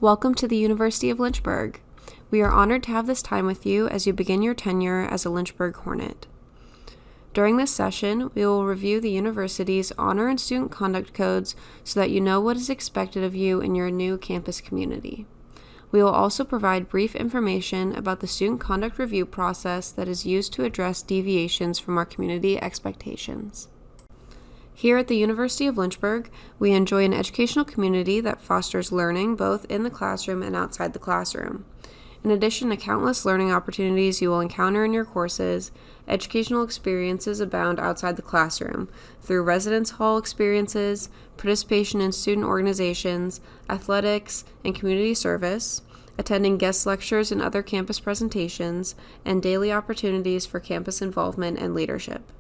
Welcome to the University of Lynchburg. We are honored to have this time with you as you begin your tenure as a Lynchburg Hornet. During this session, we will review the university's honor and student conduct codes so that you know what is expected of you in your new campus community. We will also provide brief information about the student conduct review process that is used to address deviations from our community expectations. Here at the University of Lynchburg, we enjoy an educational community that fosters learning both in the classroom and outside the classroom. In addition to countless learning opportunities you will encounter in your courses, educational experiences abound outside the classroom through residence hall experiences, participation in student organizations, athletics, and community service, attending guest lectures and other campus presentations, and daily opportunities for campus involvement and leadership.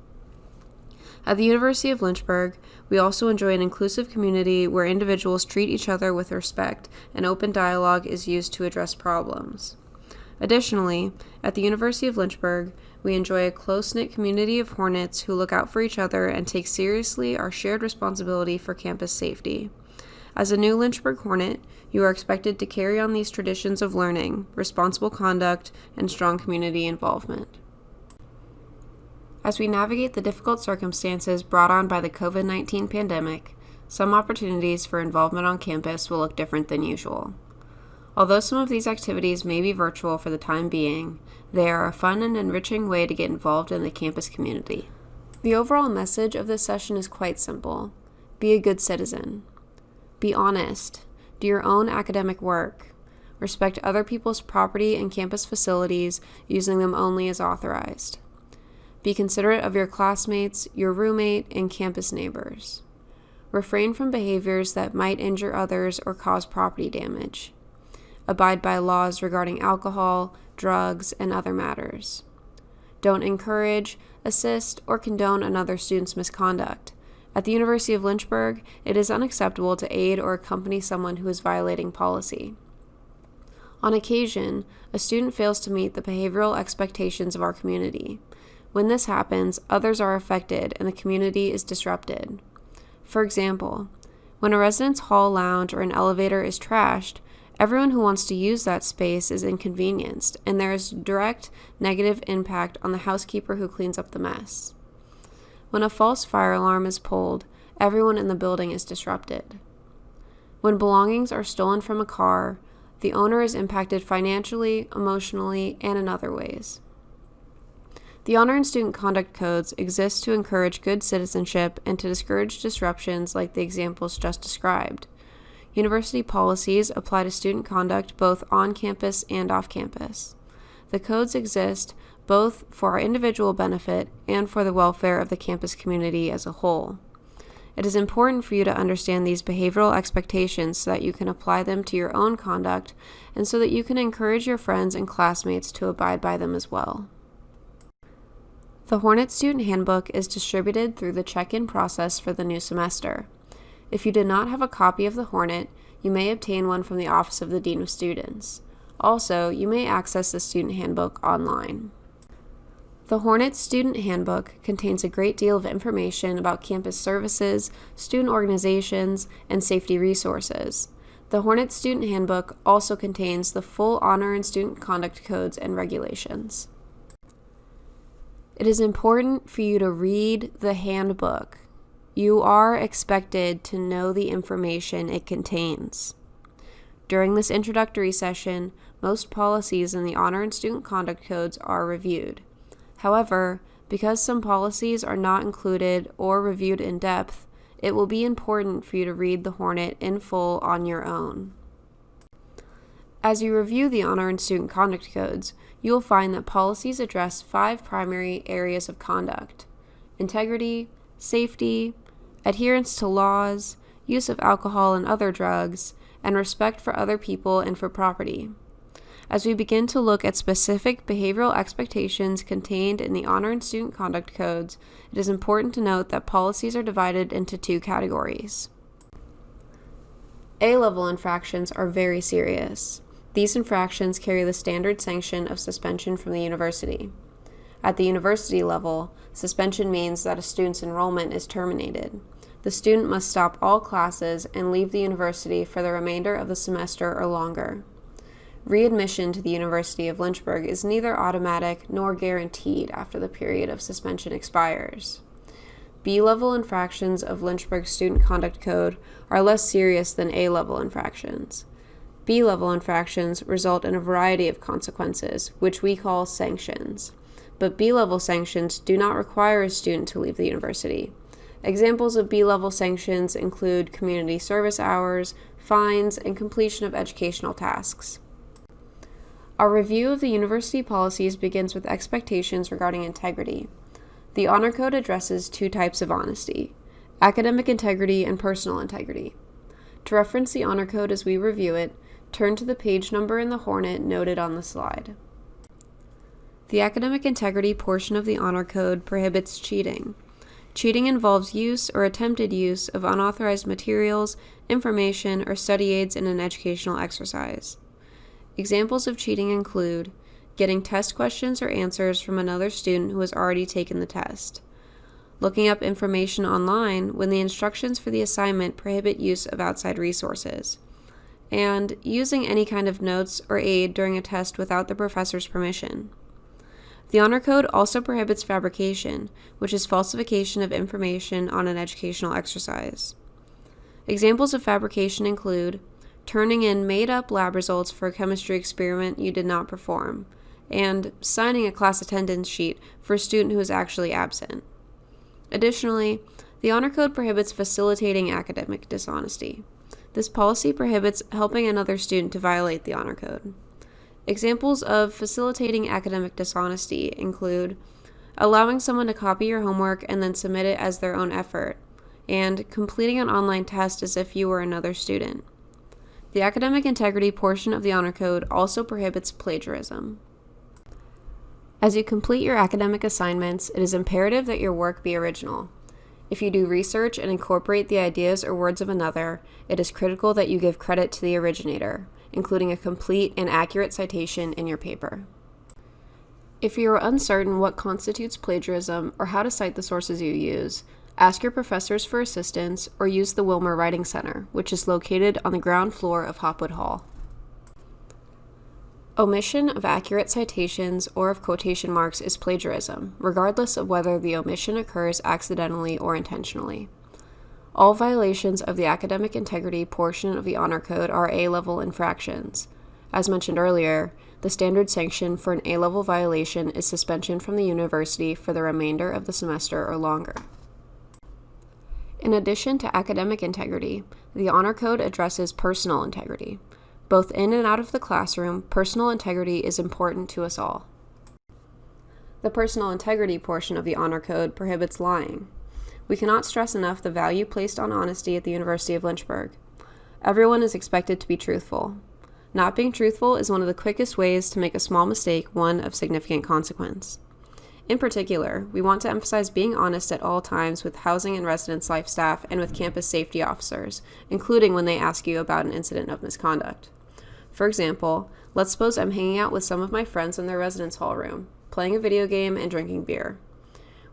At the University of Lynchburg, we also enjoy an inclusive community where individuals treat each other with respect and open dialogue is used to address problems. Additionally, at the University of Lynchburg, we enjoy a close-knit community of Hornets who look out for each other and take seriously our shared responsibility for campus safety. As a new Lynchburg Hornet, you are expected to carry on these traditions of learning, responsible conduct, and strong community involvement. As we navigate the difficult circumstances brought on by the COVID-19 pandemic, some opportunities for involvement on campus will look different than usual. Although some of these activities may be virtual for the time being, they are a fun and enriching way to get involved in the campus community. The overall message of this session is quite simple. Be a good citizen. Be honest. Do your own academic work. Respect other people's property and campus facilities, using them only as authorized. Be considerate of your classmates, your roommate, and campus neighbors. Refrain from behaviors that might injure others or cause property damage. Abide by laws regarding alcohol, drugs, and other matters. Don't encourage, assist, or condone another student's misconduct. At the University of Lynchburg, it is unacceptable to aid or accompany someone who is violating policy. On occasion, a student fails to meet the behavioral expectations of our community. When this happens, others are affected and the community is disrupted. For example, when a residence hall lounge or an elevator is trashed, everyone who wants to use that space is inconvenienced, and there is direct negative impact on the housekeeper who cleans up the mess. When a false fire alarm is pulled, everyone in the building is disrupted. When belongings are stolen from a car, the owner is impacted financially, emotionally, and in other ways. The honor and student conduct codes exist to encourage good citizenship and to discourage disruptions like the examples just described. University policies apply to student conduct both on campus and off campus. The codes exist both for our individual benefit and for the welfare of the campus community as a whole. It is important for you to understand these behavioral expectations so that you can apply them to your own conduct and so that you can encourage your friends and classmates to abide by them as well. The Hornet Student Handbook is distributed through the check-in process for the new semester. If you did not have a copy of the Hornet, you may obtain one from the Office of the Dean of Students. Also, you may access the Student Handbook online. The Hornet Student Handbook contains a great deal of information about campus services, student organizations, and safety resources. The Hornet Student Handbook also contains the full honor and student conduct codes and regulations. It is important for you to read the handbook. You are expected to know the information it contains. During this introductory session, most policies in the honor and student conduct codes are reviewed. However, because some policies are not included or reviewed in depth, it will be important for you to read the Hornet in full on your own. As you review the honor and student conduct codes, you will find that policies address 5 primary areas of conduct: integrity, safety, adherence to laws, use of alcohol and other drugs, and respect for other people and for property. As we begin to look at specific behavioral expectations contained in the honor and student conduct codes, it is important to note that policies are divided into 2 categories. A-level infractions are very serious. These infractions carry the standard sanction of suspension from the university. At the university level, suspension means that a student's enrollment is terminated. the student must stop all classes and leave the university for the remainder of the semester or longer. Readmission to the University of Lynchburg is neither automatic nor guaranteed after the period of suspension expires. B-level infractions of Lynchburg's Student Conduct Code are less serious than A-level infractions. B-level infractions result in a variety of consequences, which we call sanctions. But B-level sanctions do not require a student to leave the university. Examples of B-level sanctions include community service hours, fines, and completion of educational tasks. Our review of the university policies begins with expectations regarding integrity. The Honor Code addresses two types of honesty: academic integrity and personal integrity. To reference the Honor Code as we review it, turn to the page number in the Hornet noted on the slide. The academic integrity portion of the Honor Code prohibits cheating. Cheating involves use or attempted use of unauthorized materials, information, or study aids in an educational exercise. Examples of cheating include getting test questions or answers from another student who has already taken the test, looking up information online when the instructions for the assignment prohibit use of outside resources, and using any kind of notes or aid during a test without the professor's permission. The Honor Code also prohibits fabrication, which is falsification of information on an educational exercise. Examples of fabrication include turning in made-up lab results for a chemistry experiment you did not perform, and signing a class attendance sheet for a student who is actually absent. Additionally, the Honor Code prohibits facilitating academic dishonesty. This policy prohibits helping another student to violate the Honor Code. Examples of facilitating academic dishonesty include allowing someone to copy your homework and then submit it as their own effort, and completing an online test as if you were another student. The academic integrity portion of the Honor Code also prohibits plagiarism. As you complete your academic assignments, it is imperative that your work be original. If you do research and incorporate the ideas or words of another, it is critical that you give credit to the originator, including a complete and accurate citation in your paper. If you are uncertain what constitutes plagiarism or how to cite the sources you use, ask your professors for assistance or use the Wilmer Writing Center, which is located on the ground floor of Hopwood Hall. Omission of accurate citations or of quotation marks is plagiarism, regardless of whether the omission occurs accidentally or intentionally. All violations of the academic integrity portion of the Honor Code are A-level infractions. As mentioned earlier, the standard sanction for an A-level violation is suspension from the university for the remainder of the semester or longer. In addition to academic integrity, the Honor Code addresses personal integrity. Both in and out of the classroom, personal integrity is important to us all. The personal integrity portion of the Honor Code prohibits lying. We cannot stress enough the value placed on honesty at the University of Lynchburg. Everyone is expected to be truthful. Not being truthful is one of the quickest ways to make a small mistake one of significant consequence. In particular, we want to emphasize being honest at all times with housing and residence life staff and with campus safety officers, including when they ask you about an incident of misconduct. For example, let's suppose I'm hanging out with some of my friends in their residence hall room, playing a video game and drinking beer.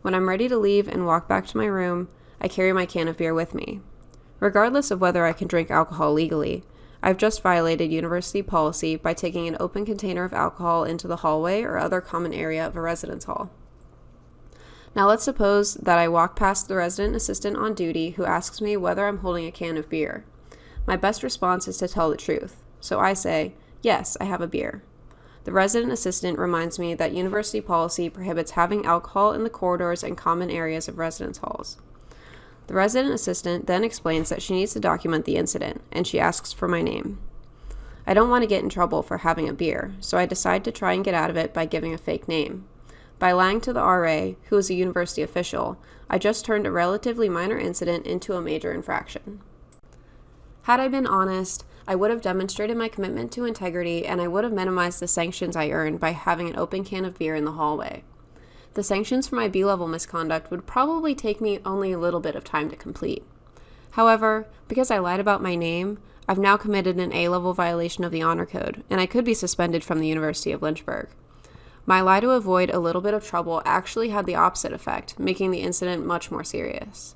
When I'm ready to leave and walk back to my room, I carry my can of beer with me. Regardless of whether I can drink alcohol legally, I've just violated university policy by taking an open container of alcohol into the hallway or other common area of a residence hall. Now let's suppose that I walk past the resident assistant on duty who asks me whether I'm holding a can of beer. My best response is to tell the truth, so I say, "Yes, I have a beer." The resident assistant reminds me that university policy prohibits having alcohol in the corridors and common areas of residence halls. The resident assistant then explains that she needs to document the incident, and she asks for my name. I don't want to get in trouble for having a beer, so I decide to try and get out of it by giving a fake name. By lying to the RA, who is a university official, I just turned a relatively minor incident into a major infraction. Had I been honest, I would have demonstrated my commitment to integrity and I would have minimized the sanctions I earned by having an open can of beer in the hallway. The sanctions for my B-level misconduct would probably take me only a little bit of time to complete. However, because I lied about my name, I've now committed an A-level violation of the Honor Code, and I could be suspended from the University of Lynchburg. My lie to avoid a little bit of trouble actually had the opposite effect, making the incident much more serious.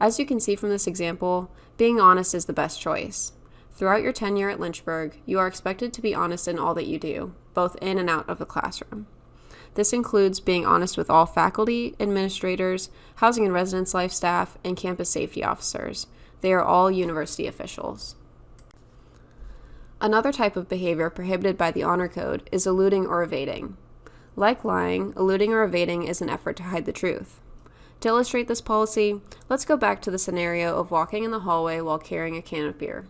As you can see from this example, being honest is the best choice. Throughout your tenure at Lynchburg, you are expected to be honest in all that you do, both in and out of the classroom. This includes being honest with all faculty, administrators, housing and residence life staff, and campus safety officers. They are all university officials. Another type of behavior prohibited by the Honor Code is eluding or evading. Like lying, eluding or evading is an effort to hide the truth. To illustrate this policy, let's go back to the scenario of walking in the hallway while carrying a can of beer.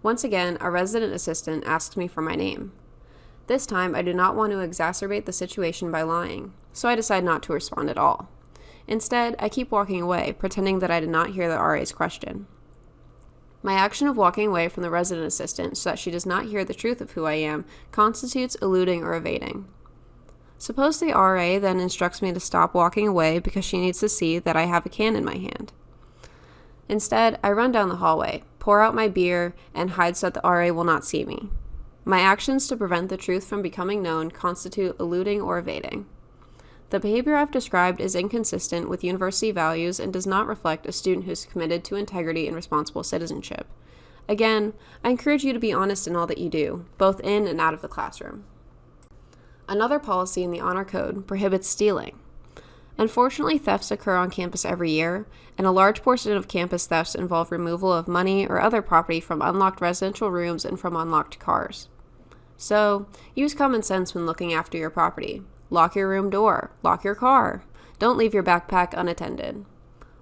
Once again, a resident assistant asks me for my name. This time, I do not want to exacerbate the situation by lying, so I decide not to respond at all. Instead, I keep walking away, pretending that I did not hear the RA's question. My action of walking away from the resident assistant so that she does not hear the truth of who I am constitutes eluding or evading. Suppose the RA then instructs me to stop walking away because she needs to see that I have a can in my hand. Instead, I run down the hallway, pour out my beer, and hide so that the RA will not see me. My actions to prevent the truth from becoming known constitute eluding or evading. The behavior I've described is inconsistent with university values and does not reflect a student who is committed to integrity and responsible citizenship. Again, I encourage you to be honest in all that you do, both in and out of the classroom. Another policy in the Honor Code prohibits stealing. Unfortunately, thefts occur on campus every year, and a large portion of campus thefts involve removal of money or other property from unlocked residential rooms and from unlocked cars. So, use common sense when looking after your property. Lock your room door. Lock your car. Don't leave your backpack unattended.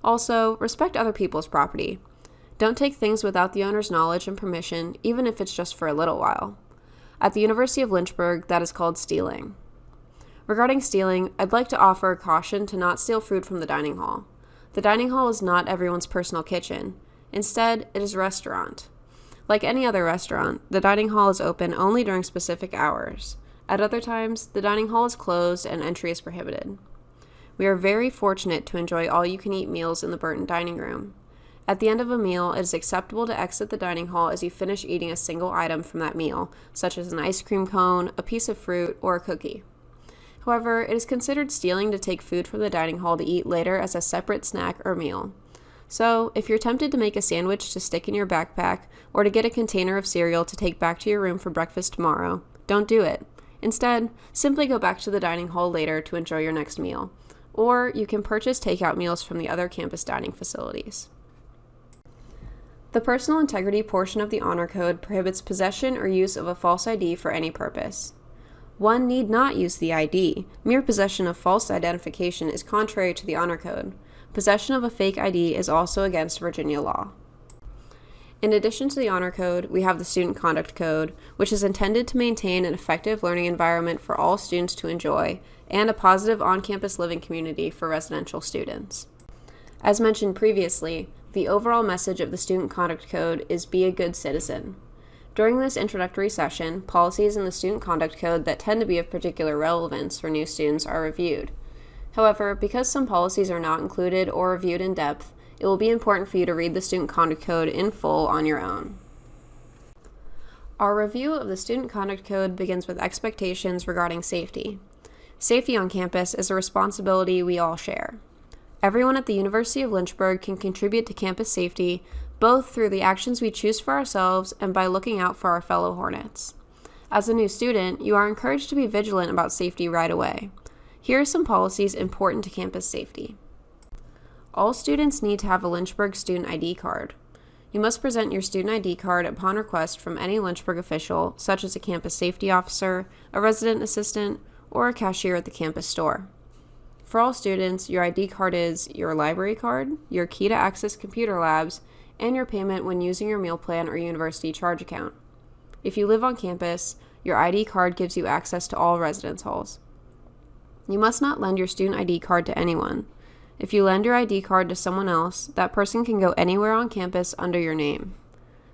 Also, respect other people's property. Don't take things without the owner's knowledge and permission, even if it's just for a little while. At the University of Lynchburg, that is called stealing. Regarding stealing, I'd like to offer a caution to not steal food from the dining hall. The dining hall is not everyone's personal kitchen. Instead, it is a restaurant. Like any other restaurant, the dining hall is open only during specific hours. At other times, the dining hall is closed and entry is prohibited. We are very fortunate to enjoy all-you-can-eat meals in the Burton dining room. At the end of a meal, it is acceptable to exit the dining hall as you finish eating a single item from that meal, such as an ice cream cone, a piece of fruit, or a cookie. However, it is considered stealing to take food from the dining hall to eat later as a separate snack or meal. So, if you're tempted to make a sandwich to stick in your backpack or to get a container of cereal to take back to your room for breakfast tomorrow, don't do it. Instead, simply go back to the dining hall later to enjoy your next meal. Or you can purchase takeout meals from the other campus dining facilities. The personal integrity portion of the Honor Code prohibits possession or use of a false ID for any purpose. One need not use the ID. Mere possession of false identification is contrary to the Honor Code. Possession of a fake ID is also against Virginia law. In addition to the Honor Code, we have the Student Conduct Code, which is intended to maintain an effective learning environment for all students to enjoy, and a positive on-campus living community for residential students. As mentioned previously, the overall message of the Student Conduct Code is be a good citizen. During this introductory session, policies in the Student Conduct Code that tend to be of particular relevance for new students are reviewed. However, because some policies are not included or reviewed in depth, it will be important for you to read the Student Conduct Code in full on your own. Our review of the Student Conduct Code begins with expectations regarding safety. Safety on campus is a responsibility we all share. Everyone at the University of Lynchburg can contribute to campus safety, both through the actions we choose for ourselves and by looking out for our fellow Hornets. As a new student, you are encouraged to be vigilant about safety right away. Here are some policies important to campus safety. All students need to have a Lynchburg student ID card. You must present your student ID card upon request from any Lynchburg official, such as a campus safety officer, a resident assistant, or a cashier at the campus store. For all students, your ID card is your library card, your key to access computer labs, and your payment when using your meal plan or university charge account. If you live on campus, your ID card gives you access to all residence halls. You must not lend your student ID card to anyone. If you lend your ID card to someone else, that person can go anywhere on campus under your name.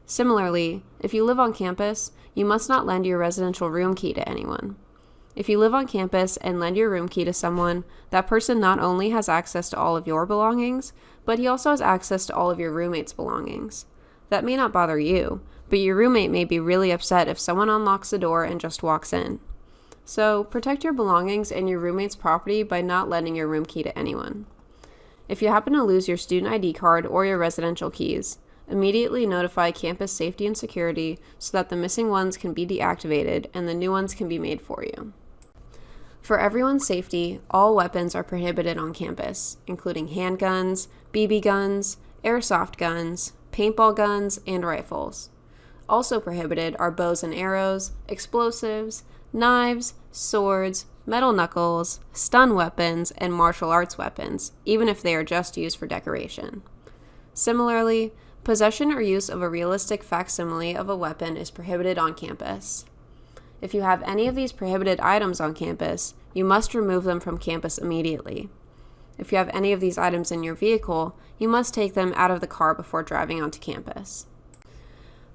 Similarly, if you live on campus, you must not lend your residential room key to anyone. If you live on campus and lend your room key to someone, that person not only has access to all of your belongings, but he also has access to all of your roommate's belongings. That may not bother you, but your roommate may be really upset if someone unlocks the door and just walks in. So, protect your belongings and your roommate's property by not lending your room key to anyone. If you happen to lose your student ID card or your residential keys, immediately notify campus safety and security so that the missing ones can be deactivated and the new ones can be made for you. For everyone's safety, all weapons are prohibited on campus, including handguns, BB guns, airsoft guns, paintball guns, and rifles. Also prohibited are bows and arrows, explosives, knives, swords, metal knuckles, stun weapons, and martial arts weapons, even if they are just used for decoration. Similarly, possession or use of a realistic facsimile of a weapon is prohibited on campus. If you have any of these prohibited items on campus, you must remove them from campus immediately. If you have any of these items in your vehicle, you must take them out of the car before driving onto campus.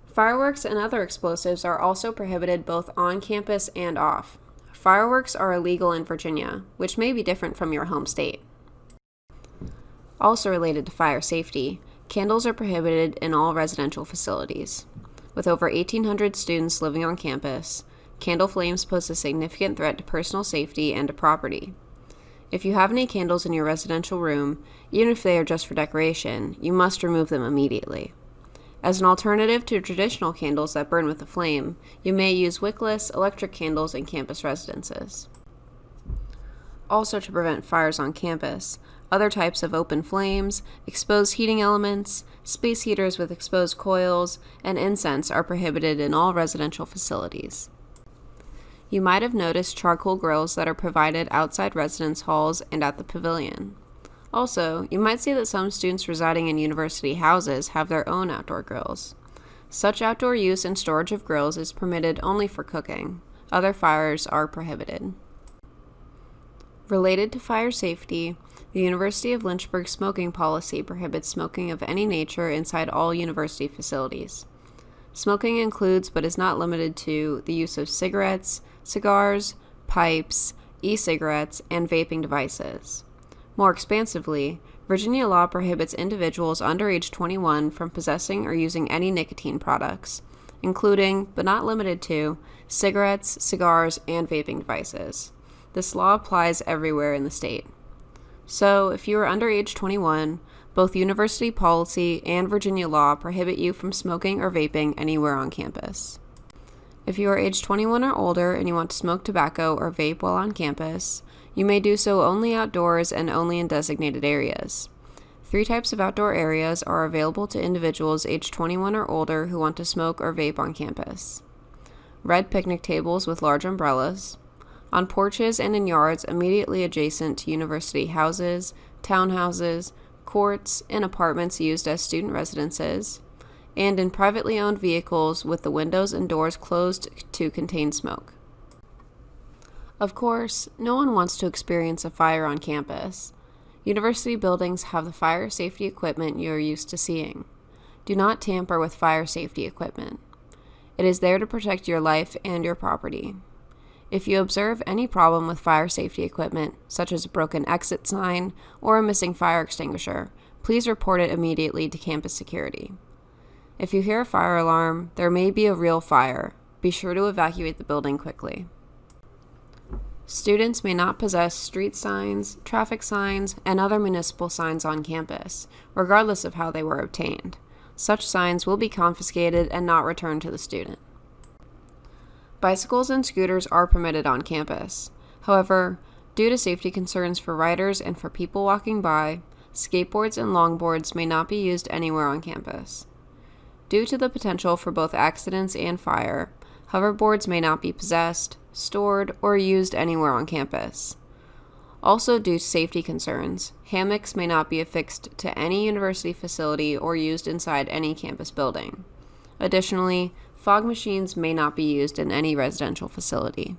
Fireworks and other explosives are also prohibited both on campus and off. Fireworks are illegal in Virginia, which may be different from your home state. Also related to fire safety, candles are prohibited in all residential facilities. With over 1,800 students living on campus, candle flames pose a significant threat to personal safety and to property. If you have any candles in your residential room, even if they are just for decoration, you must remove them immediately. As an alternative to traditional candles that burn with a flame, you may use wickless electric candles in campus residences. Also, to prevent fires on campus, other types of open flames, exposed heating elements, space heaters with exposed coils, and incense are prohibited in all residential facilities. You might have noticed charcoal grills that are provided outside residence halls and at the pavilion. Also, you might see that some students residing in university houses have their own outdoor grills. Such outdoor use and storage of grills is permitted only for cooking. Other fires are prohibited. Related to fire safety, the University of Lynchburg smoking policy prohibits smoking of any nature inside all university facilities. Smoking includes, but is not limited to, the use of cigarettes, cigars, pipes, e-cigarettes, and vaping devices. More expansively, Virginia law prohibits individuals under age 21 from possessing or using any nicotine products, including, but not limited to, cigarettes, cigars, and vaping devices. This law applies everywhere in the state. So, if you are under age 21, both university policy and Virginia law prohibit you from smoking or vaping anywhere on campus. If you are age 21 or older and you want to smoke tobacco or vape while on campus, you may do so only outdoors and only in designated areas. 3 types of outdoor areas are available to individuals age 21 or older who want to smoke or vape on campus. Red picnic tables with large umbrellas, on porches and in yards immediately adjacent to university houses, townhouses, courts, and apartments used as student residences, and in privately owned vehicles with the windows and doors closed to contain smoke. Of course, no one wants to experience a fire on campus. University buildings have the fire safety equipment you are used to seeing. Do not tamper with fire safety equipment. It is there to protect your life and your property. If you observe any problem with fire safety equipment, such as a broken exit sign or a missing fire extinguisher, please report it immediately to campus security. If you hear a fire alarm, there may be a real fire. Be sure to evacuate the building quickly. Students may not possess street signs, traffic signs, and other municipal signs on campus, regardless of how they were obtained. Such signs will be confiscated and not returned to the student. Bicycles and scooters are permitted on campus. However, due to safety concerns for riders and for people walking by, skateboards and longboards may not be used anywhere on campus. Due to the potential for both accidents and fire, hoverboards may not be possessed, stored, or used anywhere on campus. Also, due to safety concerns, hammocks may not be affixed to any university facility or used inside any campus building. Additionally, fog machines may not be used in any residential facility.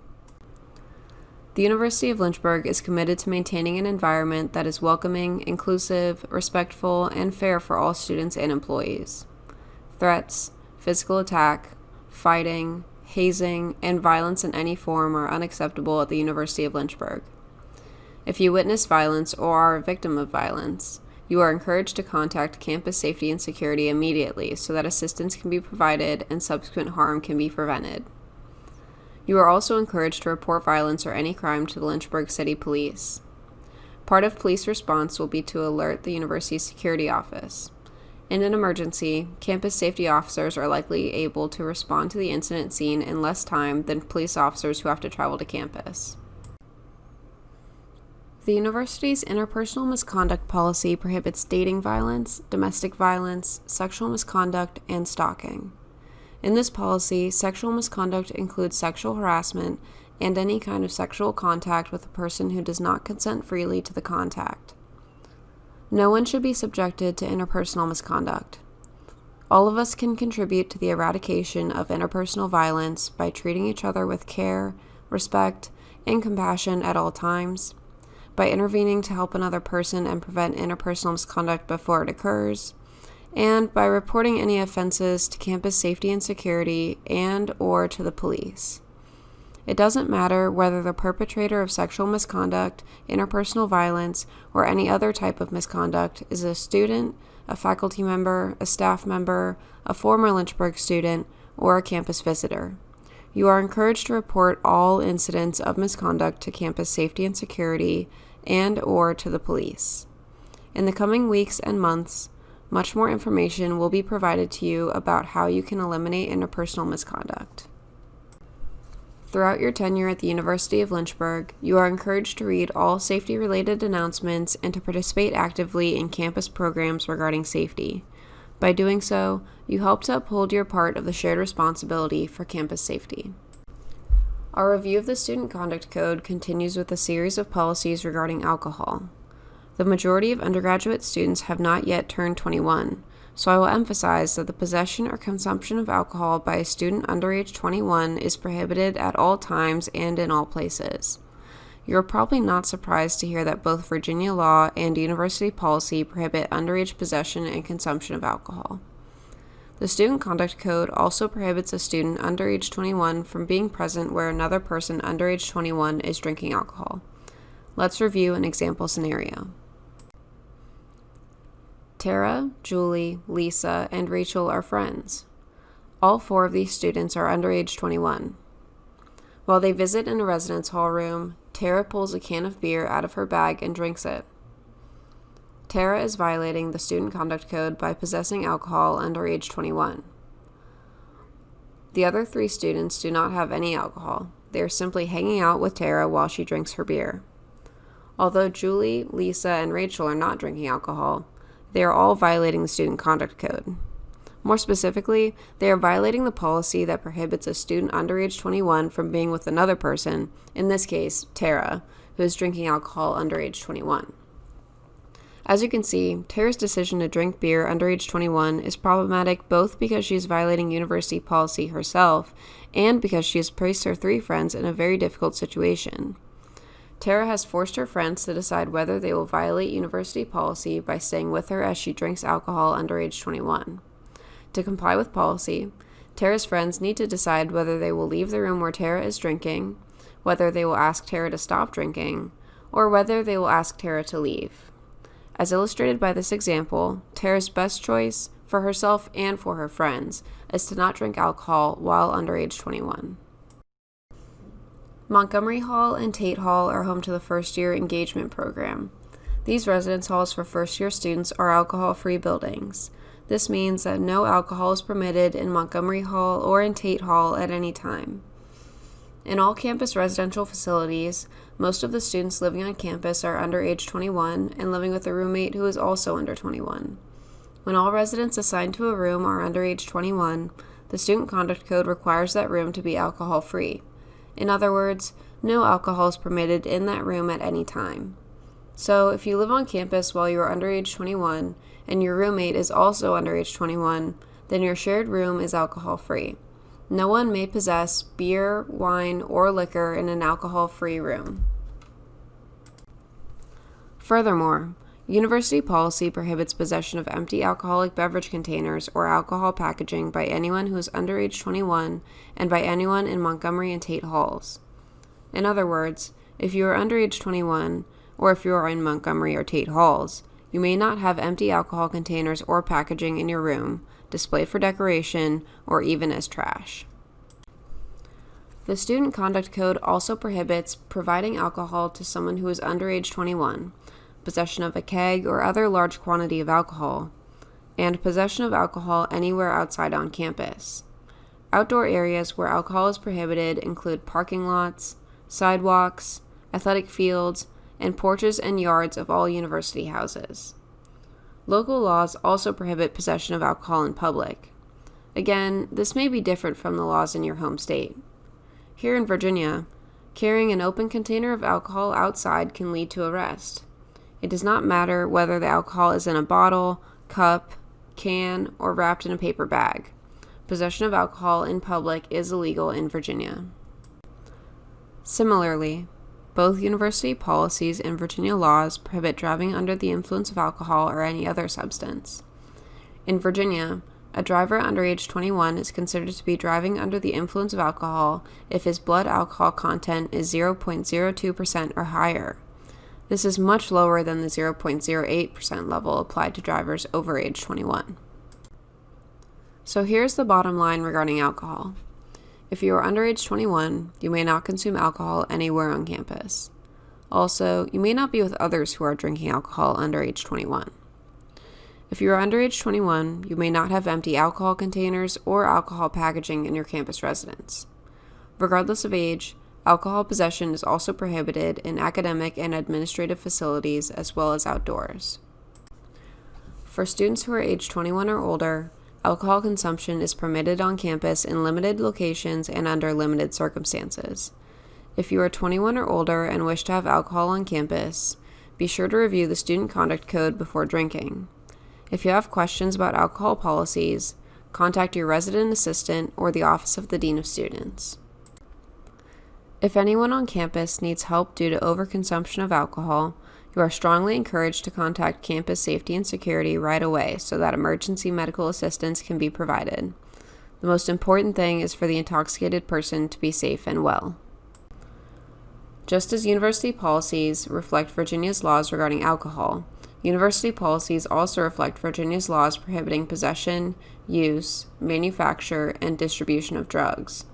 The University of Lynchburg is committed to maintaining an environment that is welcoming, inclusive, respectful, and fair for all students and employees. Threats, physical attack, fighting, hazing, and violence in any form are unacceptable at the University of Lynchburg. If you witness violence or are a victim of violence, you are encouraged to contact Campus Safety and Security immediately so that assistance can be provided and subsequent harm can be prevented. You are also encouraged to report violence or any crime to the Lynchburg City Police. Part of police response will be to alert the university's security office. In an emergency, campus safety officers are likely able to respond to the incident scene in less time than police officers who have to travel to campus. The university's interpersonal misconduct policy prohibits dating violence, domestic violence, sexual misconduct, and stalking. In this policy, sexual misconduct includes sexual harassment and any kind of sexual contact with a person who does not consent freely to the contact. No one should be subjected to interpersonal misconduct. All of us can contribute to the eradication of interpersonal violence by treating each other with care, respect, and compassion at all times, by intervening to help another person and prevent interpersonal misconduct before it occurs, and by reporting any offenses to campus safety and security and/or to the police. It doesn't matter whether the perpetrator of sexual misconduct, interpersonal violence, or any other type of misconduct is a student, a faculty member, a staff member, a former Lynchburg student, or a campus visitor. You are encouraged to report all incidents of misconduct to campus safety and security and/or to the police. In the coming weeks and months, much more information will be provided to you about how you can eliminate interpersonal misconduct. Throughout your tenure at the University of Lynchburg, you are encouraged to read all safety-related announcements and to participate actively in campus programs regarding safety. By doing so, you help to uphold your part of the shared responsibility for campus safety. Our review of the Student Conduct Code continues with a series of policies regarding alcohol. The majority of undergraduate students have not yet turned 21, so I will emphasize that the possession or consumption of alcohol by a student under age 21 is prohibited at all times and in all places. You're probably not surprised to hear that both Virginia law and university policy prohibit underage possession and consumption of alcohol. The Student Conduct Code also prohibits a student under age 21 from being present where another person under age 21 is drinking alcohol. Let's review an example scenario. Tara, Julie, Lisa, and Rachel are friends. All 4 of these students are under age 21. While they visit in a residence hall room, Tara pulls a can of beer out of her bag and drinks it. Tara is violating the Student Conduct Code by possessing alcohol under age 21. The other 3 students do not have any alcohol. They are simply hanging out with Tara while she drinks her beer. Although Julie, Lisa, and Rachel are not drinking alcohol, they are all violating the Student Conduct Code. More specifically, they are violating the policy that prohibits a student under age 21 from being with another person, in this case, Tara, who is drinking alcohol under age 21. As you can see, Tara's decision to drink beer under age 21 is problematic both because she is violating university policy herself and because she has placed her 3 friends in a very difficult situation. Tara has forced her friends to decide whether they will violate university policy by staying with her as she drinks alcohol under age 21. To comply with policy, Tara's friends need to decide whether they will leave the room where Tara is drinking, whether they will ask Tara to stop drinking, or whether they will ask Tara to leave. As illustrated by this example, Tara's best choice for herself and for her friends is to not drink alcohol while under age 21. Montgomery Hall and Tate Hall are home to the first-year engagement program. These residence halls for first-year students are alcohol-free buildings. This means that no alcohol is permitted in Montgomery Hall or in Tate Hall at any time. In all campus residential facilities, most of the students living on campus are under age 21 and living with a roommate who is also under 21. When all residents assigned to a room are under age 21, the Student Conduct Code requires that room to be alcohol-free. In other words, no alcohol is permitted in that room at any time. So, if you live on campus while you are under age 21 and your roommate is also under age 21, then your shared room is alcohol-free. No one may possess beer, wine, or liquor in an alcohol-free room. Furthermore, university policy prohibits possession of empty alcoholic beverage containers or alcohol packaging by anyone who is under age 21 and by anyone in Montgomery and Tate Halls. In other words, if you are under age 21, or if you are in Montgomery or Tate Halls, you may not have empty alcohol containers or packaging in your room, displayed for decoration, or even as trash. The Student Conduct Code also prohibits providing alcohol to someone who is under age 21, possession of a keg or other large quantity of alcohol, and possession of alcohol anywhere outside on campus. Outdoor areas where alcohol is prohibited include parking lots, sidewalks, athletic fields, and porches and yards of all university houses. Local laws also prohibit possession of alcohol in public. Again, this may be different from the laws in your home state. Here in Virginia, carrying an open container of alcohol outside can lead to arrest. It does not matter whether the alcohol is in a bottle, cup, can, or wrapped in a paper bag. Possession of alcohol in public is illegal in Virginia. Similarly, both university policies and Virginia laws prohibit driving under the influence of alcohol or any other substance. In Virginia, a driver under age 21 is considered to be driving under the influence of alcohol if his blood alcohol content is 0.02% or higher. This is much lower than the 0.08% level applied to drivers over age 21. So here's the bottom line regarding alcohol. If you are under age 21, you may not consume alcohol anywhere on campus. Also, you may not be with others who are drinking alcohol under age 21. If you are under age 21, you may not have empty alcohol containers or alcohol packaging in your campus residence. Regardless of age, alcohol possession is also prohibited in academic and administrative facilities as well as outdoors. For students who are age 21 or older, alcohol consumption is permitted on campus in limited locations and under limited circumstances. If you are 21 or older and wish to have alcohol on campus, be sure to review the Student Conduct Code before drinking. If you have questions about alcohol policies, contact your resident assistant or the Office of the Dean of Students. If anyone on campus needs help due to overconsumption of alcohol, you are strongly encouraged to contact Campus Safety and Security right away so that emergency medical assistance can be provided. The most important thing is for the intoxicated person to be safe and well. Just as university policies reflect Virginia's laws regarding alcohol, university policies also reflect Virginia's laws prohibiting possession, use, manufacture, and distribution of drugs.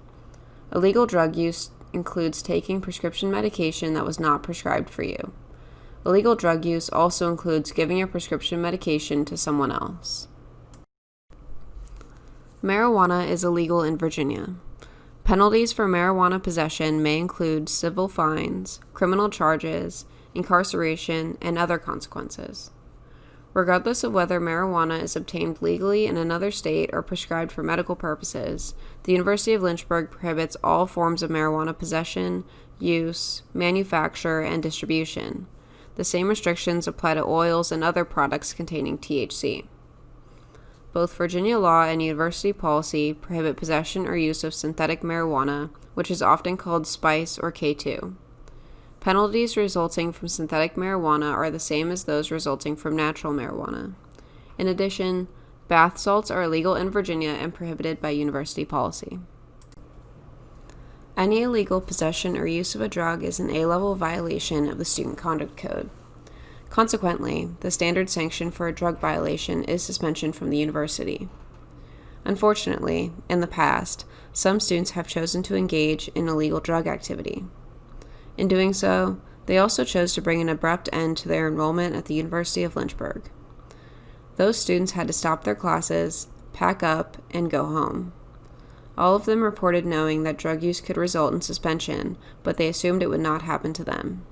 Illegal drug use includes taking prescription medication that was not prescribed for you. Illegal drug use also includes giving your prescription medication to someone else. Marijuana is illegal in Virginia. Penalties for marijuana possession may include civil fines, criminal charges, incarceration, and other consequences. Regardless of whether marijuana is obtained legally in another state or prescribed for medical purposes, the University of Lynchburg prohibits all forms of marijuana possession, use, manufacture, and distribution. The same restrictions apply to oils and other products containing THC. Both Virginia law and university policy prohibit possession or use of synthetic marijuana, which is often called spice or K2. Penalties resulting from synthetic marijuana are the same as those resulting from natural marijuana. In addition, bath salts are illegal in Virginia and prohibited by university policy. Any illegal possession or use of a drug is an A-level violation of the Student Conduct Code. Consequently, the standard sanction for a drug violation is suspension from the university. Unfortunately, in the past, some students have chosen to engage in illegal drug activity. In doing so, they also chose to bring an abrupt end to their enrollment at the University of Lynchburg. Those students had to stop their classes, pack up, and go home. All of them reported knowing that drug use could result in suspension, but they assumed it would not happen to them.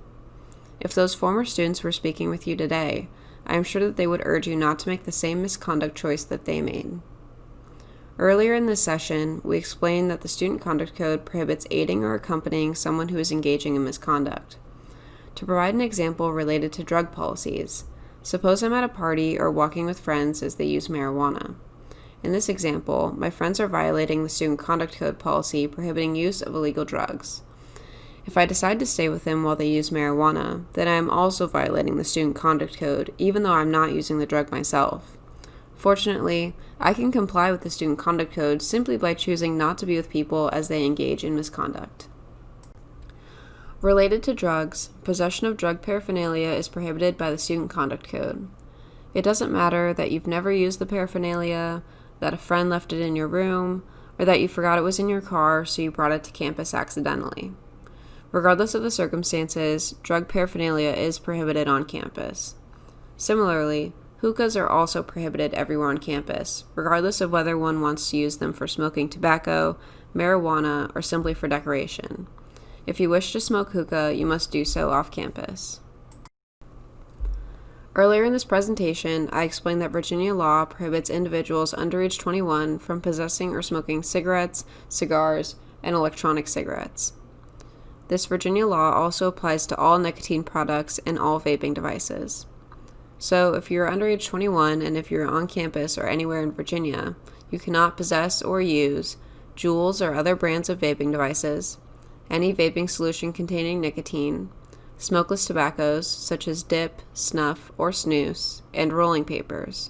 If those former students were speaking with you today, I am sure that they would urge you not to make the same misconduct choice that they made. Earlier in this session, we explained that the Student Conduct Code prohibits aiding or accompanying someone who is engaging in misconduct. To provide an example related to drug policies, suppose I'm at a party or walking with friends as they use marijuana. In this example, my friends are violating the Student Conduct Code policy prohibiting use of illegal drugs. If I decide to stay with them while they use marijuana, then I am also violating the Student Conduct Code, even though I'm not using the drug myself. Fortunately, I can comply with the Student Conduct Code simply by choosing not to be with people as they engage in misconduct. Related to drugs, possession of drug paraphernalia is prohibited by the Student Conduct Code. It doesn't matter that you've never used the paraphernalia, that a friend left it in your room, or or that you forgot it was in your car so you brought it to campus accidentally. Regardless of the circumstances, drug paraphernalia is prohibited on campus. Similarly, hookahs are also prohibited everywhere on campus, regardless of whether one wants to use them for smoking tobacco, marijuana, or simply for decoration. If you wish to smoke hookah, you must do so off campus. Earlier in this presentation, I explained that Virginia law prohibits individuals under age 21 from possessing or smoking cigarettes, cigars, and electronic cigarettes. This Virginia law also applies to all nicotine products and all vaping devices. So, if you're under age 21 and if you're on campus or anywhere in Virginia, you cannot possess or use Juuls or other brands of vaping devices, any vaping solution containing nicotine, smokeless tobaccos such as dip, snuff, or snus, and rolling papers.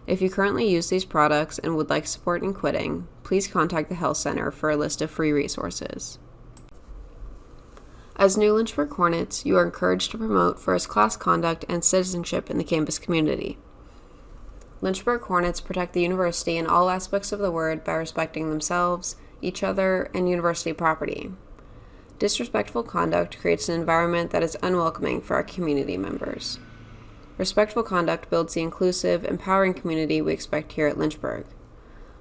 If you currently use these products and would like support in quitting, please contact the Health Center for a list of free resources. As new Lynchburg Hornets, you are encouraged to promote first-class conduct and citizenship in the campus community. Lynchburg Hornets protect the university in all aspects of the word by respecting themselves, each other, and university property. Disrespectful conduct creates an environment that is unwelcoming for our community members. Respectful conduct builds the inclusive, empowering community we expect here at Lynchburg.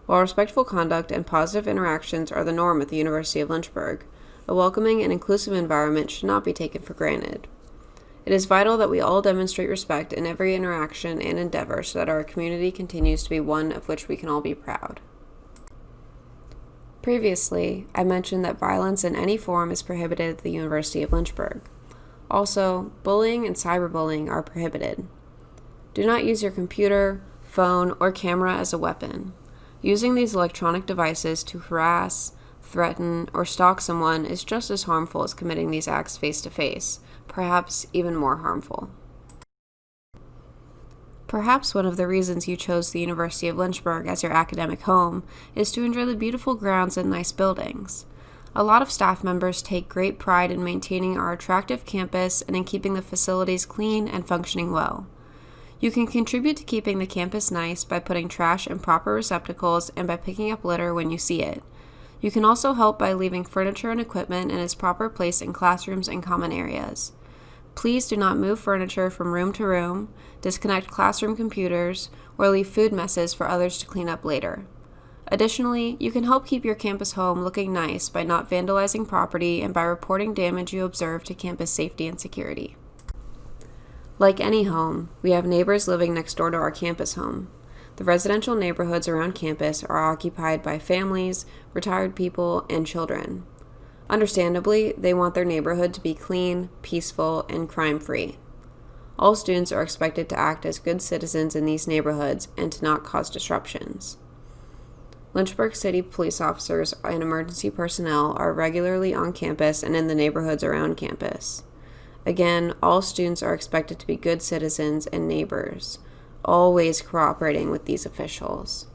While respectful conduct and positive interactions are the norm at the University of Lynchburg, a welcoming and inclusive environment should not be taken for granted. It is vital that we all demonstrate respect in every interaction and endeavor so that our community continues to be one of which we can all be proud. Previously, I mentioned that violence in any form is prohibited at the University of Lynchburg. Also, bullying and cyberbullying are prohibited. Do not use your computer, phone, or camera as a weapon. Using these electronic devices to harass, threaten, or stalk someone is just as harmful as committing these acts face-to-face, perhaps even more harmful. Perhaps one of the reasons you chose the University of Lynchburg as your academic home is to enjoy the beautiful grounds and nice buildings. A lot of staff members take great pride in maintaining our attractive campus and in keeping the facilities clean and functioning well. You can contribute to keeping the campus nice by putting trash in proper receptacles and by picking up litter when you see it. You can also help by leaving furniture and equipment in its proper place in classrooms and common areas. Please do not move furniture from room to room, disconnect classroom computers, or leave food messes for others to clean up later. Additionally, you can help keep your campus home looking nice by not vandalizing property and by reporting damage you observe to campus safety and security. Like any home, we have neighbors living next door to our campus home. The residential neighborhoods around campus are occupied by families, retired people, and children. Understandably, they want their neighborhood to be clean, peaceful, and crime-free. All students are expected to act as good citizens in these neighborhoods and to not cause disruptions. Lynchburg City police officers and emergency personnel are regularly on campus and in the neighborhoods around campus. Again, all students are expected to be good citizens and neighbors, always cooperating with these officials.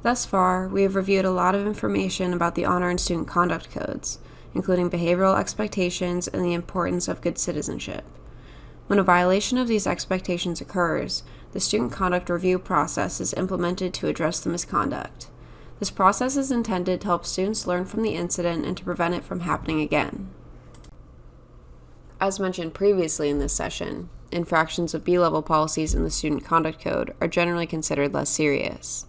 Thus far, we have reviewed a lot of information about the honor and student conduct codes, including behavioral expectations and the importance of good citizenship. When a violation of these expectations occurs, the student conduct review process is implemented to address the misconduct. This process is intended to help students learn from the incident and to prevent it from happening again. As mentioned previously in this session, infractions of B-level policies in the Student Conduct Code are generally considered less serious.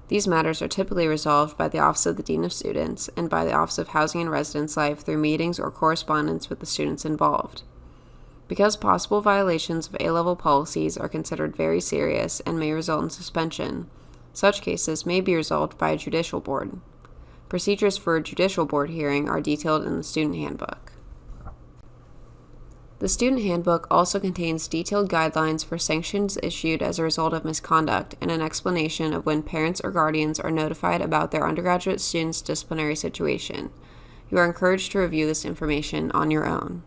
These matters are typically resolved by the Office of the Dean of Students and by the Office of Housing and Residence Life through meetings or correspondence with the students involved. Because possible violations of A-level policies are considered very serious and may result in suspension, such cases may be resolved by a judicial board. Procedures for a judicial board hearing are detailed in the Student Handbook. The Student Handbook also contains detailed guidelines for sanctions issued as a result of misconduct and an explanation of when parents or guardians are notified about their undergraduate students' disciplinary situation. You are encouraged to review this information on your own.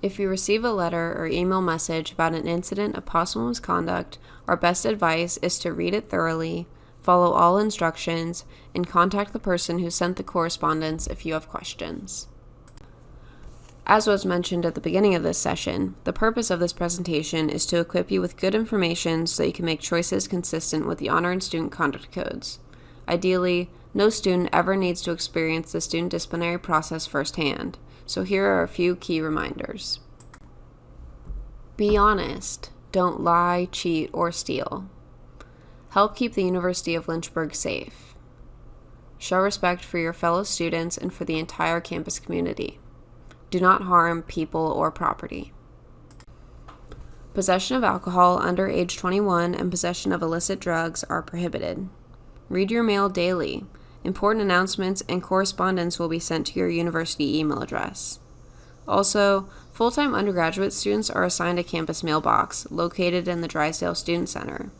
If you receive a letter or email message about an incident of possible misconduct, our best advice is to read it thoroughly, follow all instructions, and contact the person who sent the correspondence if you have questions. As was mentioned at the beginning of this session, the purpose of this presentation is to equip you with good information so that you can make choices consistent with the Honor and Student Conduct Codes. Ideally, no student ever needs to experience the student disciplinary process firsthand, so here are a few key reminders. Be honest. Don't lie, cheat, or steal. Help keep the University of Lynchburg safe. Show respect for your fellow students and for the entire campus community. Do not harm people or property. Possession of alcohol under age 21 and possession of illicit drugs are prohibited. Read your mail daily. Important announcements and correspondence will be sent to your university email address. Also, full-time undergraduate students are assigned a campus mailbox located in the Drysdale Student Center.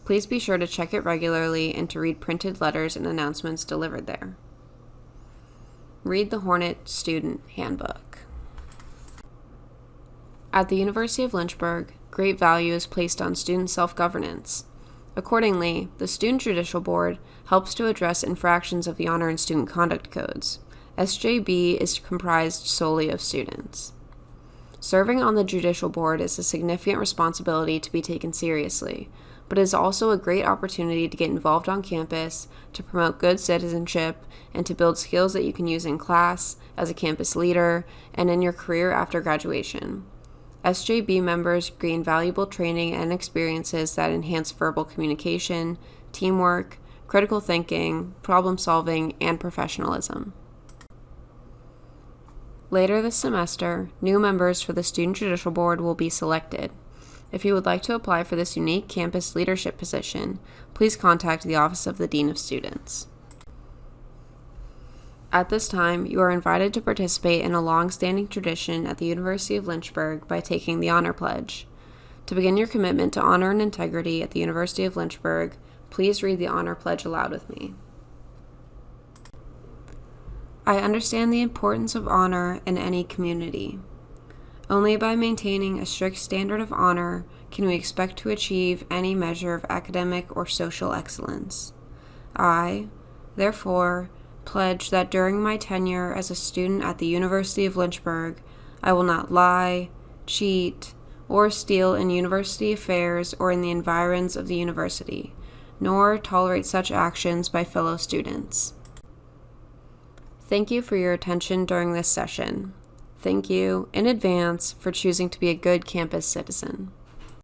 Please be sure to check it regularly and to read printed letters and announcements delivered there. Read the Hornet Student Handbook. At the University of Lynchburg, great value is placed on student self-governance. Accordingly, the Student Judicial Board helps to address infractions of the Honor and Student Conduct Codes. SJB is comprised solely of students. Serving on the Judicial Board is a significant responsibility to be taken seriously, but it is also a great opportunity to get involved on campus, to promote good citizenship, and to build skills that you can use in class, as a campus leader, and in your career after graduation. SJB members gain valuable training and experiences that enhance verbal communication, teamwork, critical thinking, problem solving, and professionalism. Later this semester, new members for the Student Judicial Board will be selected. If you would like to apply for this unique campus leadership position, please contact the Office of the Dean of Students. At this time, you are invited to participate in a long-standing tradition at the University of Lynchburg by taking the Honor Pledge. To begin your commitment to honor and integrity at the University of Lynchburg, please read the Honor Pledge aloud with me. I understand the importance of honor in any community. Only by maintaining a strict standard of honor can we expect to achieve any measure of academic or social excellence. I, therefore, pledge that during my tenure as a student at the University of Lynchburg, I will not lie, cheat, or steal in university affairs or in the environs of the university, nor tolerate such actions by fellow students. Thank you for your attention during this session. Thank you in advance for choosing to be a good campus citizen.